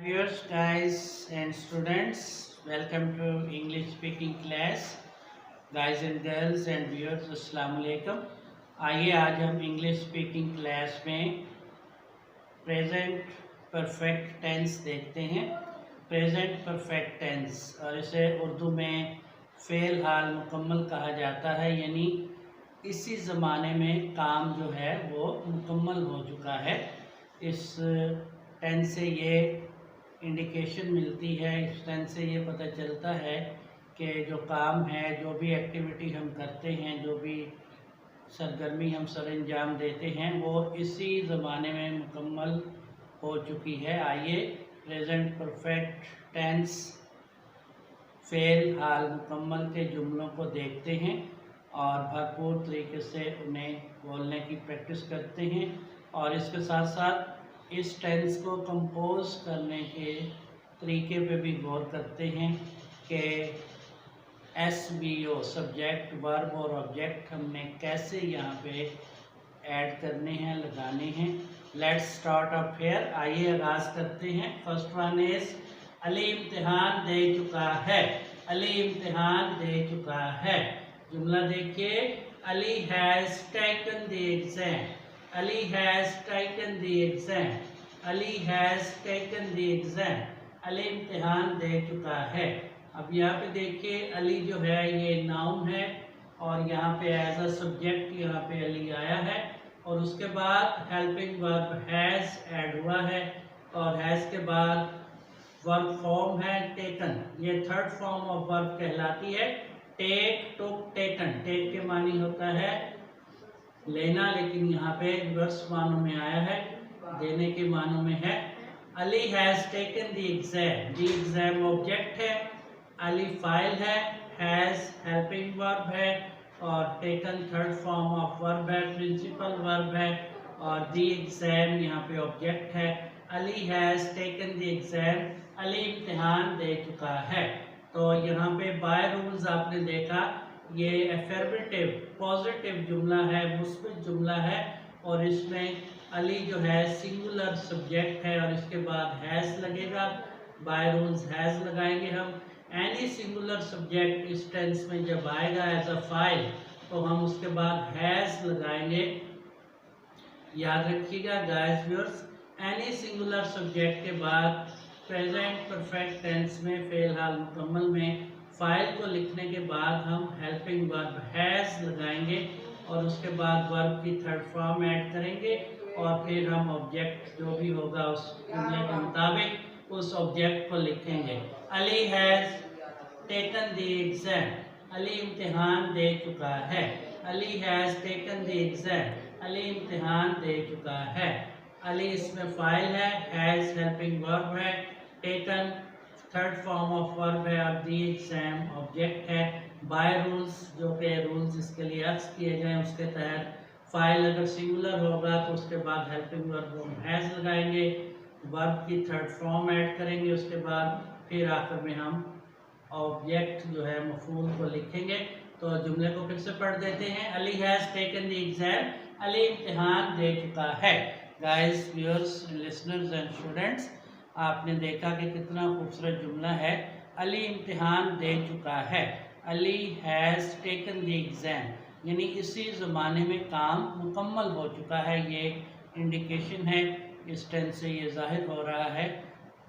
Viewers, guys and students, welcome to English speaking class. Guys and girls and viewers, अस्सलाम वालेकुम। आइए आज हम इंग्लिश स्पीकिंग क्लास में प्रेजेंट परफेक्ट टेंस देखते हैं। प्रेजेंट परफेक्ट टेंस और इसे उर्दू में फ़ेल हाल मुकम्मल कहा जाता है, यानी इसी ज़माने में काम जो है वो मुकम्मल हो चुका है। इस टेंस से ये इंडिकेशन मिलती है, इस टेंस से ये पता चलता है कि जो काम है, जो भी एक्टिविटी हम करते हैं, जो भी सरगर्मी हम सर अंजाम देते हैं, वो इसी ज़माने में मुकम्मल हो चुकी है। आइए प्रेजेंट परफेक्ट टेंस फ़ेल हाल मुकम्मल के जुमलों को देखते हैं और भरपूर तरीके से उन्हें बोलने की प्रैक्टिस करते हैं और इसके साथ साथ इस टेंस को कंपोज करने के तरीके पे भी गौर करते हैं कि SVO सब्जेक्ट वर्ब और ऑब्जेक्ट हमने कैसे यहाँ पे ऐड करने हैं, लगाने हैं। Let's start up here. आइए आगाज़ करते हैं। फर्स्ट वन इज अली इम्तिहान दे चुका है। अली इम्तिहान दे चुका है। जुमला देखिए, Ali has taken the exam. Ali has taken the exam. Ali has taken the exam. Ali इम्तिहान दे चुका है। अब यहाँ पे देखिए, अली जो है ये नाउन है और यहाँ पे एज अ सब्जेक्ट यहाँ पे अली आया है और उसके बाद हेल्पिंग वर्ब हैज़ ऐड हुआ है और हैज़ के बाद वर्ब फॉर्म है टेकन। ये थर्ड फॉर्म ऑफ वर्ब कहलाती है। टेक, टुक, टेकन। टेक के मानी होता है लेना, लेकिन यहाँ पे रिवर्स मानों में आया है, देने के मानों में है। Ali has taken the exam. The exam object है, अली फाइल है, हैज़ हेल्पिंग वर्ब है और taken third form of verb है, प्रिंसिपल वर्ब है और द एग्ज़ाम यहाँ पे ऑब्जेक्ट है। Ali has taken the exam. Ali इम्तिहान दे चुका है। तो यहाँ पे बाय रूल्स आपने देखा, ये एफर्मेटिव पॉजिटिव जुमला है, मुस्बित जुमला है और इसमें अली जो है सिंगुलर सब्जेक्ट है और इसके बाद हैज़ लगेगा। बाय रूल्स हैज़ लगाएंगे हम। एनी सिंगुलर सब्जेक्ट इस टेंस में जब आएगा एज अ फाइल तो हम उसके बाद हैज़ लगाएंगे। याद रखिएगा guys viewers, any singular subject के बाद प्रेजेंट परफेक्ट टेंस में फ़ेल हाल मुकम्मल में फाइल को लिखने के बाद हम हेल्पिंग वर्ब हैज़ लगाएंगे और उसके बाद वर्ब की थर्ड फॉर्म ऐड करेंगे और फिर हम ऑब्जेक्ट जो भी होगा उस जुमले के मुताबिक उस ऑब्जेक्ट को लिखेंगे। Ali has taken the exam. Ali इम्तिहान दे चुका है। Ali has taken the exam. Ali इम्तिहान दे चुका है। अली इसमें फाइल है, हैज़ हेल्पिंग वर्ब है, taken third form of verb है और द एग्ज़ाम ऑब्जेक्ट है। बाय रूल्स, जो कि रूल्स इसके लिए अक्स किए गए उसके तहत फाइल अगर सिंगुलर होगा तो उसके बाद हेल्पिंग वर्ब हम हैज़ लगाएंगे, वर्ब की थर्ड फॉर्म ऐड करेंगे, उसके बाद फिर आखिर में हम ऑब्जेक्ट जो है मफूल को लिखेंगे। तो जुमले को फिर से पढ़ देते हैं। Ali has taken the exam. Ali इम्तिहान दे चुका है। Guys, viewers, listeners and students, आपने देखा कि कितना खूबसूरत जुमला है। अली इम्तिहान दे चुका है। Ali has taken the exam, यानी इसी ज़माने में काम मुकम्मल हो चुका है। ये इंडिकेशन है, इस टेंस से ये ज़ाहिर हो रहा है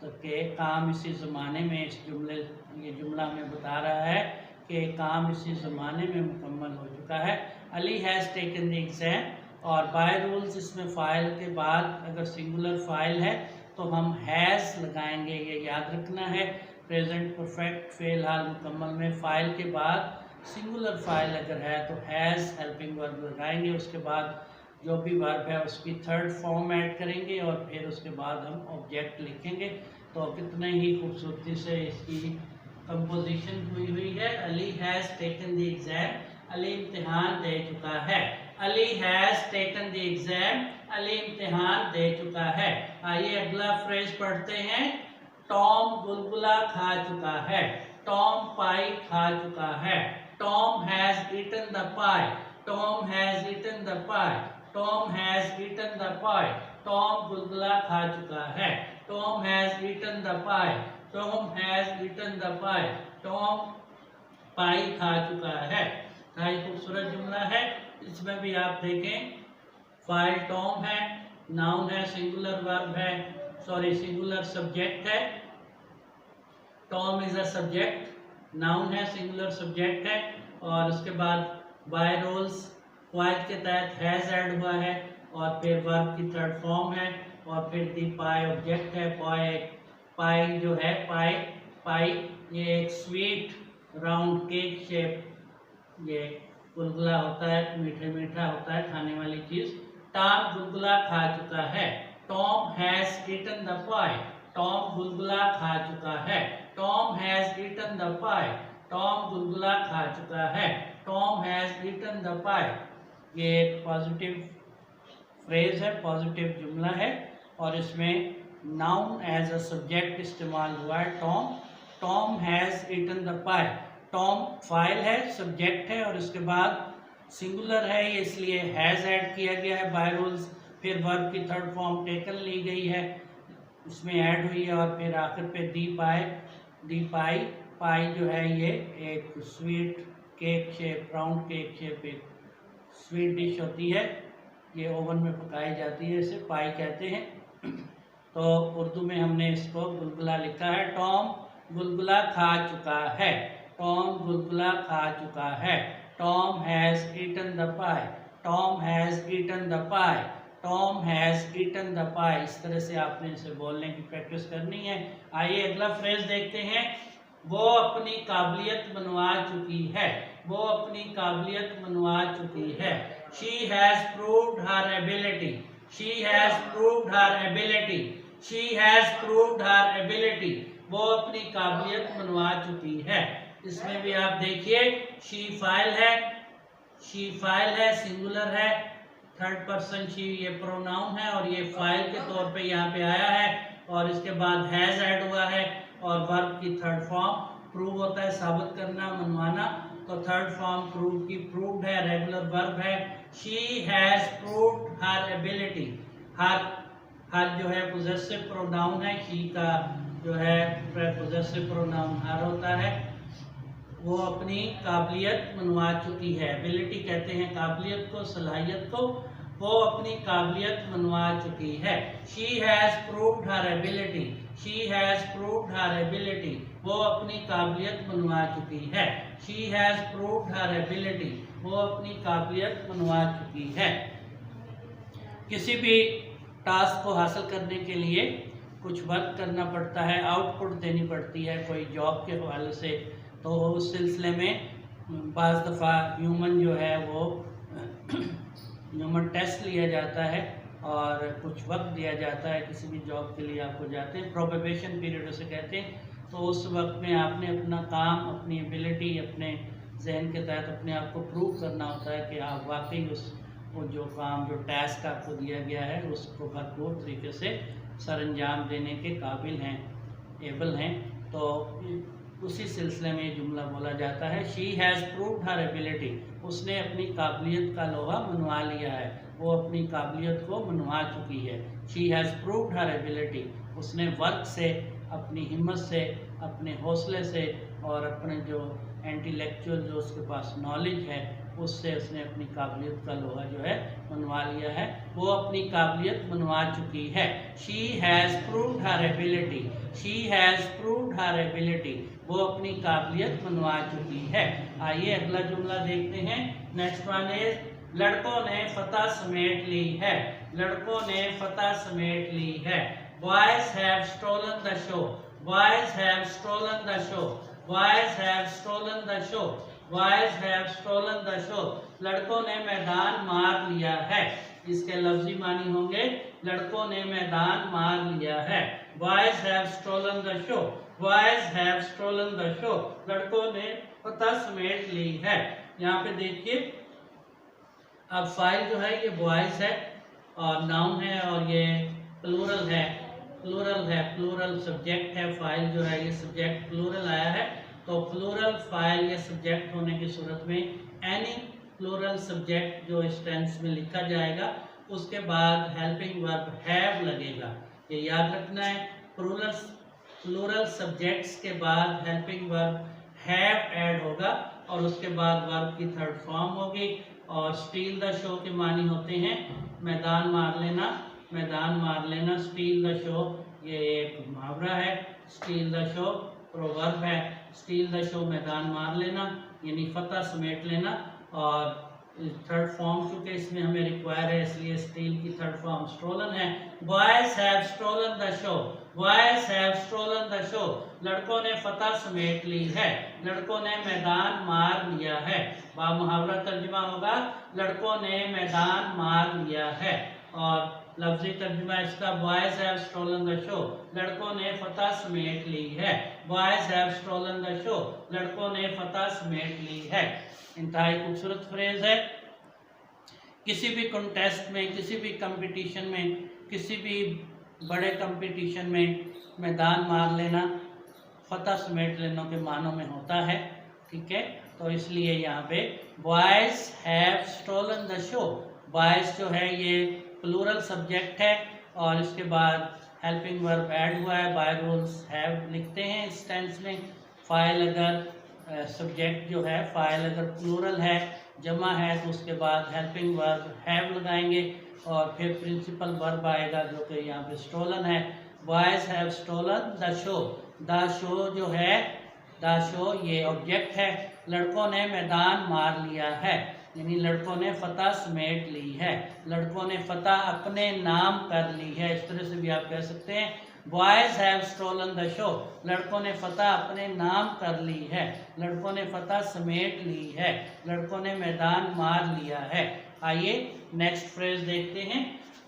तो कि काम इसी ज़माने में, ये जुमला हमें बता रहा है कि काम इसी ज़माने में मुकम्मल हो चुका है। Ali has taken the exam और बाय रूल्स इसमें फ़ाइल के बाद अगर सिंगुलर फ़ाइल है तो हम हैज़ लगाएंगे, ये याद रखना है। प्रेजेंट परफेक्ट फ़ेल हाल मुकम्मल में फ़ाइल के बाद सिंगुलर फ़ाइल अगर है तो हैज़ हेल्पिंग वर्ब लगाएंगे, उसके बाद जो भी वर्ब है उसकी थर्ड फॉर्म ऐड करेंगे और फिर उसके बाद हम ऑब्जेक्ट लिखेंगे। तो कितने ही खूबसूरती से इसकी कंपोजिशन हुई है। Ali has taken the exam. Ali इम्तिहान दे चुका है। Ali has taken the exam. Ali इम्तिहान दे चुका है। आइए अगला फ्रेज पढ़ते हैं। टॉम गुलगुला खा चुका है। टॉम पाई खा चुका है। Tom has eaten the pie. Tom has eaten the pie. Tom has eaten the pie. Tom गुलगुला खा चुका है। Tom has eaten the pie, Tom has eaten the pie, Tom pie खा चुका है। काफी खूबसूरत जुमला है। इसमें भी आप देखें फाइल टॉम है, नाउन है, सिंगुलर वर्ब है, सॉरी सिंगुलर सब्जेक्ट है। Tom is a subject, noun है, सिंगुलर सब्जेक्ट है। और उसके बाद बाय रोल्स क्वाइट के तहत हैज ऐड हुआ है और फिर वर्ब की थर्ड फॉर्म है और फिर दी पाई ऑब्जेक्ट है। पाई जो है पाई ये एक स्वीट राउंड केक शेप ये गुलगुला होता है, मीठा होता है खाने वाली चीज। टॉम गुलगुला खा चुका है। Tom has eaten the pie, Tom गुलगुला खा चुका है। Tom has eaten the pie, Tom गुलगुला खा चुका है। Tom has eaten the pie ये एक पॉजिटिव फ्रेज है, पॉजिटिव जुमला है और इसमें नाउन एज अ सब्जेक्ट इस्तेमाल हुआ है। Tom has eaten the pie, Tom फाइल है, सब्जेक्ट है और उसके बाद सिंगुलर है इसलिए हैज ऐड किया गया है बाय रूल्स। फिर वर्ब की थर्ड फॉर्म टेकन ली गई है, इसमें ऐड हुई है और फिर आखिर पे दी पाई जो है ये एक sweet cake shape, round cake shape एक स्वीट डिश होती है, ये ओवन में पकाई जाती है, इसे पाई कहते हैं। तो उर्दू में हमने इसको गुलगुला लिखा है। टॉम गुलगुला खा चुका है, टॉम गुलगुला खा चुका है। Tom has eaten the pie, Tom has eaten the pie, Tom has eaten the pie. इस तरह से आपने इसे बोलने की प्रैक्टिस करनी है। आइए अगला फ्रेज देखते हैं। वो अपनी काबिलियत मनवा चुकी है, वो अपनी काबिलियत मनवा चुकी है। She has proved her ability, she has proved her ability, she has proved her ability। वो अपनी काबिलियत मनवा चुकी है। इसमें भी आप देखिए she फाइल है, सिंगुलर है, थर्ड पर्सन शी ये प्रोनाउन है और ये फाइल के तौर पे यहाँ पे आया है और इसके बाद हैज ऐड हुआ है और वर्ब की थर्ड फॉर्म प्रूव होता है, साबित करना, मनवाना। तो थर्ड फॉर्म प्रूव की प्रूव्ड है, रेगुलर वर्ब है। She has proved her ability, her जो है पोजेसिव प्रोनाउन है, शी का जो है पोजेसिव प्रोनाउन हर होता है। वो अपनी काबिलियत मनवा चुकी है, एबिलिटी कहते हैं काबिलियत को, सलाहियत को। वो अपनी काबिलियत मनवा चुकी है। She has proved her ability, she has proved her ability. वो अपनी काबिलियत मनवा चुकी है। She has proved her ability, वो अपनी काबिलियत मनवा चुकी है। किसी भी टास्क को हासिल करने के लिए कुछ वर्क करना पड़ता है, आउटपुट देनी पड़ती है कोई जॉब के हवाले से। तो उस सिलसिले में बाज़ दफ़ा ह्यूमन जो है वो ह्यूमन टेस्ट लिया जाता है और कुछ वक्त दिया जाता है। किसी भी जॉब के लिए आपको जाते हैं, प्रोबेशन पीरियड उसे कहते हैं। तो उस वक्त में आपने अपना काम, अपनी एबिलिटी, अपने जहन के तहत अपने आप को प्रूव करना होता है कि आप वाकई वो जो काम, जो टास्क आपको दिया गया है उसको भरपूर तरीके से सरअंजाम देने के काबिल हैं, एबल हैं। तो उसी सिलसिले में ये जुमला बोला जाता है। She has proved her ability, उसने अपनी काबिलियत का लोहा मनवा लिया है, वो अपनी काबिलियत को मनवा चुकी है। She has proved her ability, उसने वर्क से, अपनी हिम्मत से, अपने हौसले से और अपने जो इंटेलेक्चुअल जो उसके पास नॉलेज है उससे उसने अपनी काबिलियत का लोहा जो है मनवा लिया है। वो अपनी काबिलियत मनवा चुकी है। She has proved her ability, she has proved her ability, वो अपनी काबिलियत मनवा चुकी है। आइए अगला जुमला देखते हैं। नेक्स्ट वन इज लड़कों ने फतह समेट ली है, लड़कों ने फतह समेट ली है। Boys have stolen the show, boys have stolen the show, boys have stolen the show, boys have stolen the show। लड़कों ने मैदान मार लिया है। इसके लफ्जी मानी होंगे लड़कों ने मैदान मार लिया है। Boys have stolen the show, boys have stolen the show। लड़कों ने फतह समेट ली है। यहाँ पे देखिए अब फाइल जो है ये बॉयज है और नाउन है और ये प्लूरल है, प्लूरल सब्जेक्ट है। फाइल जो है ये सब्जेक्ट प्लूरल आया है। तो प्लूरल फाइल या सब्जेक्ट होने की सूरत में एनी प्लूरल सब्जेक्ट जो इस टेंस में लिखा जाएगा उसके बाद हेल्पिंग वर्ब हैव लगेगा, ये याद रखना है। प्लूरल सब्जेक्ट्स के बाद हेल्पिंग वर्ब हैव ऐड होगा और उसके बाद वर्ब की थर्ड फॉर्म होगी। और स्टील द शो के मानी होते हैं मैदान मार लेना, मैदान मार लेना, स्टील द शो, ये एक मुहावरा है। स्टील द शो प्रोवर्ब है, स्टील द शो मैदान मार लेना यानी फतह समेट लेना। और थर्ड फॉर्म चूंकि इसमें हमें रिक्वायर है इसलिए स्टील की थर्ड फॉर्म स्टोलन है। Boys have stolen the show, boys have stolen the show, लड़कों ने फतह समेट ली है, लड़कों ने मैदान मार लिया है। बा मुहावरा तर्जुमा होगा लड़कों ने मैदान मार लिया है। और लफ्जी तर्जुमा इसका boys have stolen the show, लड़कों ने फतह समेट ली है। Boys have stolen the show, लड़कों ने फतह समेट ली है। इंतहाई खूबसूरत फ्रेज है। किसी भी कॉन्टेस्ट में, किसी भी कंपटीशन में, किसी भी बड़े कंपटीशन में मैदान मार लेना, फतह समेट लेने के मानों में होता है। ठीक है, तो इसलिए यहाँ पे boys have stolen the show, boys जो है ये प्लूरल सब्जेक्ट है और इसके बाद हेल्पिंग वर्ब ऐड हुआ है, बाय रूल्स हैव लिखते हैं इस टेंस में। फाइल अगर सब्जेक्ट जो है, फाइल अगर प्लूरल है, जमा है, तो उसके बाद हेल्पिंग वर्ब हैव लगाएंगे और फिर प्रिंसिपल वर्ब आएगा जो कि यहाँ पे स्टोलन है। Boys have stolen the show, the show जो है, द शो ये ऑब्जेक्ट है। लड़कों ने मैदान मार लिया है यानी लड़कों ने फतह समेट ली है, लड़कों ने फतह अपने नाम कर ली है, इस तरह से भी आप कह सकते हैं। Boys have stolen the show, लड़कों ने फतह अपने नाम कर ली है, लड़कों ने फतह समेट ली है, लड़कों ने मैदान मार लिया है। आइए नेक्स्ट फ्रेज देखते हैं।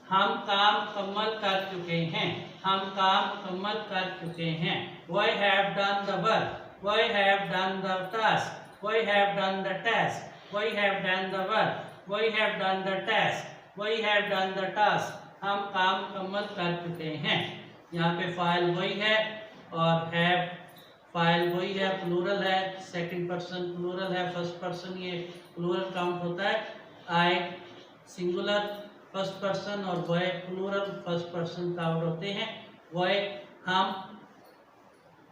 हम काम मुकम्मल कर चुके हैं, हम काम मुकम्मल कर चुके हैं। We have done the work, we have done the task, we have done the task, we have done the work, we have done the task, we have done the task. हम काम मुकम्मल कर चुके हैं। यहाँ पे फाइल वही है और हैव फाइल वही है, प्लूरल है, सेकंड पर्सन प्लूरल है, फर्स्ट पर्सन ये प्लूरल काउंट होता है। आई सिंगुलर फर्स्ट पर्सन और वह प्लूरल फर्स्ट पर्सन काउंट होते हैं। वह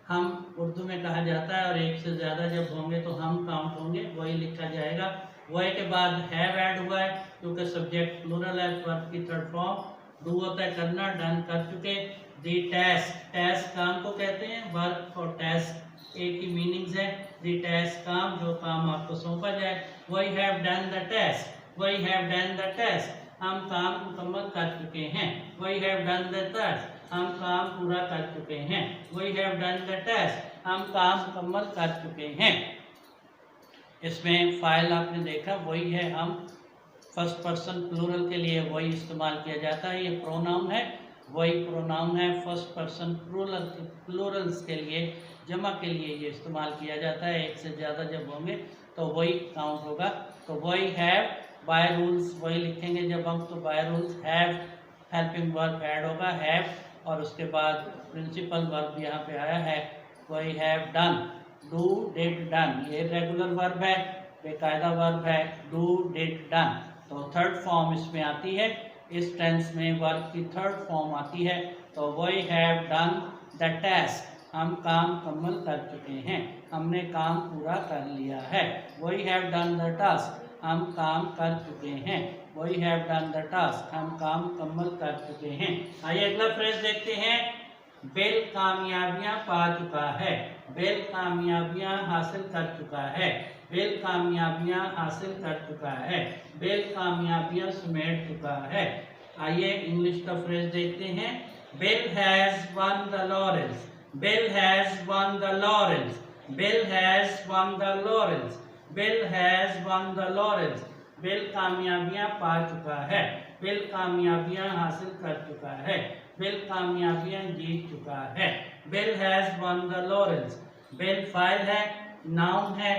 हम उर्दू में कहा जाता है और एक से ज़्यादा जब होंगे तो हम काउंट होंगे, वही लिखा जाएगा। वह के बाद हैव ऐड हुआ है क्योंकि सब्जेक्ट प्लूरल है, वर्ब की थर्ड फॉर्म डू होता है करना, डन कर चुके। दी टास्क, टास्क काम को कहते हैं, वर्क और टास्क एक ही मीनिंग्स है। दी टास्क काम, जो काम आपको सौंपा जाए। We have done the task, we have done the task, हम काम मुकम्मल कर चुके हैं। We have done the task, हम काम पूरा कर चुके हैं। We have done the task, हम काम मुकम्मल कर चुके हैं। इसमें फाइल आपने देखा वही है, हम फर्स्ट पर्सन प्लूरल के लिए वही इस्तेमाल किया जाता है। ये प्रोनाउन है, वही प्रोनाउन है। फर्स्ट पर्सन प्लूरल्स के लिए, जमा के लिए ये इस्तेमाल किया जाता है। एक से ज़्यादा जब होंगे तो वही काउंट होगा। तो वही हैव, बाय रूल्स वही लिखेंगे जब हम, तो by rules have, helping verb add होगा हैव और उसके बाद प्रिंसिपल वर्ब यहाँ पे आया है, वही have done, do did done, ये रेगुलर वर्ब है, बेकायदा वर्ब है, डू डिड डन। तो थर्ड फॉर्म इसमें आती है, इस टेंस में वर्ब की थर्ड फॉर्म आती है। तो we have done the task, हम काम मुकम्मल कर चुके हैं, हमने काम पूरा कर लिया है। We have done the task, हम काम कर चुके हैं। We have done the task, हम काम मुकम्मल कर चुके हैं। आइए अगला फ्रेज देखते हैं। बिल कामयाबियां पा चुका है, बिल कामयाबियां हासिल कर चुका है, बिल कामयाबियां हासिल कर चुका है, बिल कामयाबियां समेट चुका है। आइए इंग्लिश का फ्रेज देखते हैं। Bill has won the laurels, Bill has won the laurels, Bill has won the laurels, Bill has won the laurels, Bill कामयाबियां पा चुका है, बिल कामयाबियां हासिल कर चुका है, बिल कामयाबियां जीत चुका है। Bill has won the laurels, Bill file है, नाउन है,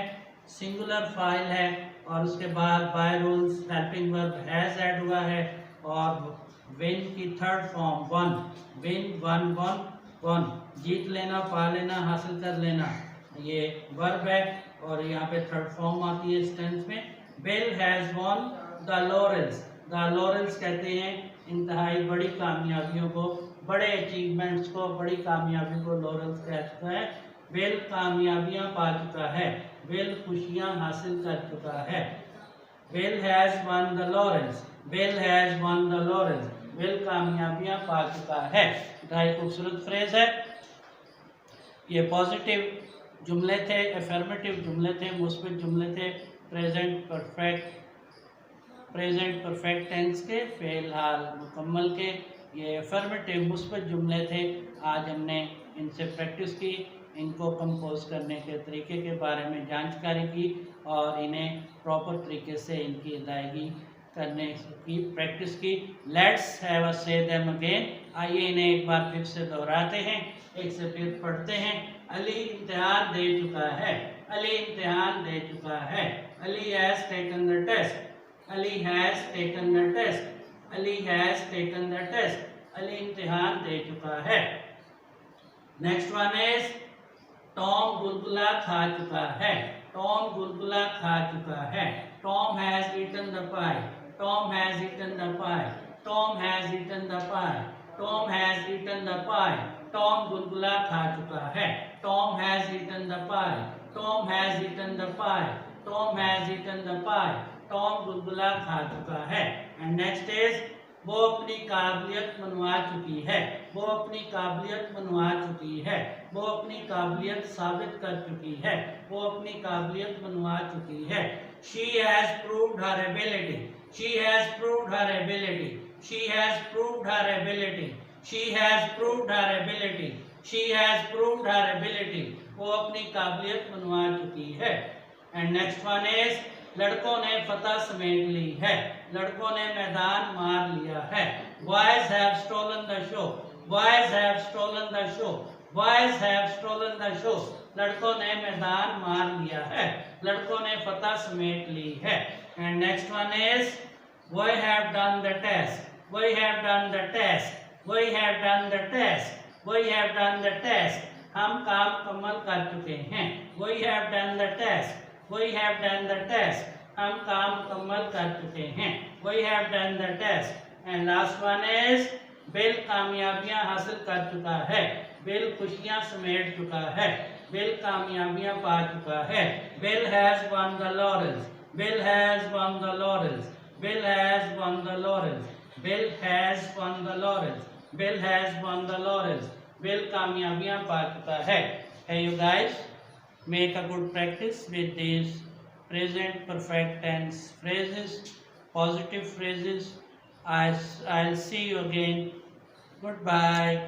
सिंगुलर फाइल है और उसके बाद by rules helping verb has add हुआ है और विन की third form won, win won won won, जीत लेना, पा लेना, हासिल कर लेना, ये वर्ब है और यहाँ पे थर्ड फॉर्म आती है इस टेंस में। Bill has won the laurels, the laurels कहते हैं इंतहाई बड़ी कामयाबियों को, बड़े अचीवमेंट्स को, बड़ी कामयाबी को लॉरेल्स कह चुका है। बिल कामयाबियां पा चुका है, बिल खुशियां हासिल कर चुका है। Bill has won the laurels, Bill has won the laurels, Bill कामयाबियां पा चुका है। ढाई खूबसूरत फ्रेज है। ये पॉजिटिव जुमले थे, एफर्मेटिव जुमले थे, मुस्बित जुमले थे प्रेजेंट परफेक्ट टेंस के, फेल हाल मुकम्मल के। ये एफर्मेटिव मुस्बित जुमले थे। आज हमने इनसे प्रैक्टिस की, इनको कंपोज करने के तरीके के बारे में जानकारी की और इन्हें प्रॉपर तरीके से इनकी अदायगी करने की प्रैक्टिस की। लेट्स हैव अ से देम अगेन। आइए इन्हें एक बार फिर से दोहराते हैं, एक से फिर पढ़ते हैं। अली इम्तिहान दे चुका है, अली इम्तिहान दे चुका है। Ali has taken the test, Ali has taken the test, Ali has taken the test, Ali इम्तिहान दे चुका है। नेक्स्ट वन इज टॉम गुलगुला खा चुका है, टॉम गुलगुला खा चुका है। Tom has eaten the pie, Tom has eaten the pie, Tom has eaten the pie, Tom has eaten the pie. Tom गुलगुला खा चुका है। Tom has eaten the pie, Tom has eaten the pie, Tom has eaten the pie. Tom गुलगुला खा चुका है। And next is वो अपनी काबिलियत मनवा चुकी है, वो अपनी काबिलियत मनवा चुकी है, वो अपनी काबिलियत साबित कर चुकी है, वो अपनी काबिलियत मनवा चुकी है। She has proved her ability, she has proved her ability, she has proved her ability, she has proved her ability, she has proved her ability। वो अपनी काबिलियत मनवा चुकी है। एंड नेक्स्ट वन इज लड़कों ने फतह समेट ली है, लड़कों ने मैदान मार लिया है। Boys have stolen the show, boys have stolen the show, boys have stolen the show। लड़कों ने मैदान मार लिया है, लड़कों ने फतह समेट ली है। And next one is we have done the test, we have done the test, we have done the test, we have done the test। हम काम मुकम्मल कर चुके हैं। we have done the test, we have done the test। हम काम मुकम्मल कर चुके हैं। we have done the test। And last one is Bill कामयाबियां हासिल कर चुका है, बिल खुशियां समेट चुका है, बिल कामयाबियां पा चुका है। Bill has won the laurels, Bill has won the laurels, Bill has won the laurels, Bill has won the laurels, Bill has won the laurels. Bill कामयाबियां पा चुका है। Hey you guys, make a good practice with these present perfect tense phrases, positive phrases. I'll see you again. Goodbye.